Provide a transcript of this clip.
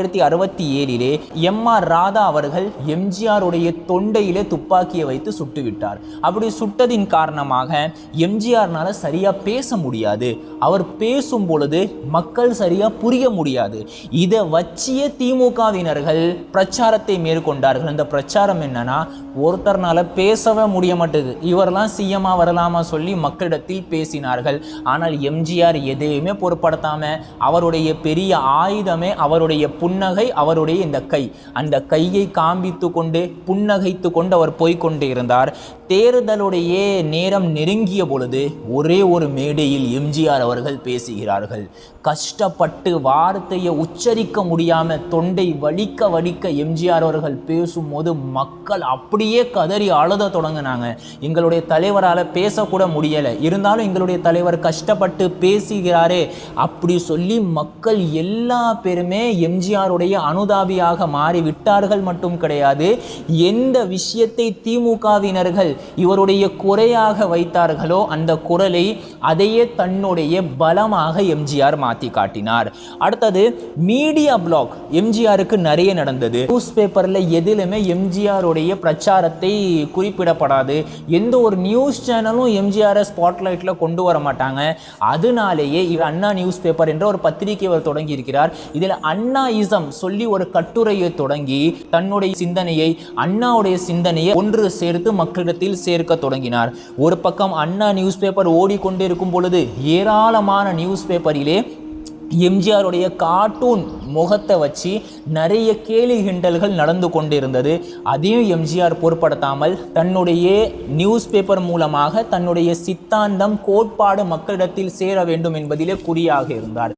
1967 MR. Radha அவர்கள் எம்ஜிஆருடைய தொண்டையிலே துப்பாக்கியை வைத்து சுட்டுவிட்டார். அப்படி சுட்டதின் காரணமாக எம்ஜிஆர்னால சரியா பேச முடியாது. அவர் பேசும் பொழுது மக்கள் சரியா புரிய முடியாது. இதை வச்சிய திமுகவினர்கள் பிரச்சாரத்தை மேற்கொண்டார்கள். அந்த பிரச்சாரம் என்னன்னா, ஒருத்தர்னால பேசவே முடிய மாட்டேது, இவரெல்லாம் சிஎம்மா வரலாமா சொல்லி மக்களிடத்தில் பேசினார்கள். ஆனால் எம்ஜிஆர் எதையுமே பொருட்படுத்தாம அவருடைய பெரிய ஆயுதமே அவருடைய புன்னகை, அவருடைய இந்த கை, அந்த கையை காண்பித்து கொண்டு புன்னகைத்து கொண்டு அவர் போய்கொண்டே இருந்தார். தேர்தலுடைய நேரம் நெருங்கிய பொழுது ஒரே ஒரு மேடையில் எம்ஜிஆர் அவர்கள் பேசுகிறார்கள். கஷ்டப்பட்டு வார்த்தையை உச்சரிக்க முடியாம தொண்டை வலிக்க வலிக்க எம்ஜிஆர் அவர்கள் பேசும்போது மக்கள் அப்படியே கதறி அழுத தொடங்கினாங்க. எங்களுடைய தலைவரால் பேசக்கூட முடியலை, இருந்தாலும் எங்களுடைய தலைவர் கஷ்டப்பட்டு பேசுகிறாரே அப்படி சொல்லி மக்கள் எல்லா பேருமே எம்ஜிஆருடைய அனுதாபியாக மாறிவிட்டார்கள். மட்டும் கிடையாது, எந்த விஷயத்தை திமுகவினர்கள் இவருடைய குறையாக வைத்தார்களோ அந்த குரலை அதையே தன்னுடைய பலமாக எம்ஜிஆர் மாற்றி காட்டினார். அடுத்தது மீடியா பிளாக் எம்ஜிஆருக்கு நிறைய நடந்தது. நியூஸ் பேப்பர்ல எதிலுமே எம்ஜிஆருடைய பிரச்சாரத்தை குறிப்பிடப்படாது. எந்த ஒரு நியூஸ் சேனலும் எம்ஜிஆரை ஸ்பாட்லைட்ல கொண்டு வர மாட்டாங்க. அதனாலேயே இவர் அண்ணா நியூஸ் பேப்பர் என்ற ஒரு பத்திரிகை அவர் தொடங்கி இருக்கிறார். இதில் அண்ணாயிசம் சொல்லி ஒரு கட்டுரையை தொடங்கி தன்னுடைய சிந்தனையை, அண்ணாவுடைய சிந்தனையை ஒன்று சேர்த்து மக்களிடத்தில் சேர்க்க தொடங்கினார். ஒரு பக்கம் அண்ணா நியூஸ் பேப்பர் ஓடிக்கொண்டிருக்கும் பொழுது ஏராளமான நியூஸ் பேப்பரிலே எம்ஜிஆருடைய கார்ட்டூன் முகத்தை வச்சு நிறைய கேலி கிண்டல்கள் நடந்து கொண்டிருந்தது. அதையும் எம்ஜிஆர் பொருட்படுத்தாமல் தன்னுடைய நியூஸ் பேப்பர் மூலமாக தன்னுடைய சித்தாந்தம், கோட்பாடு மக்களிடத்தில் சேர வேண்டும் என்பதிலே குறியாக இருந்தார்.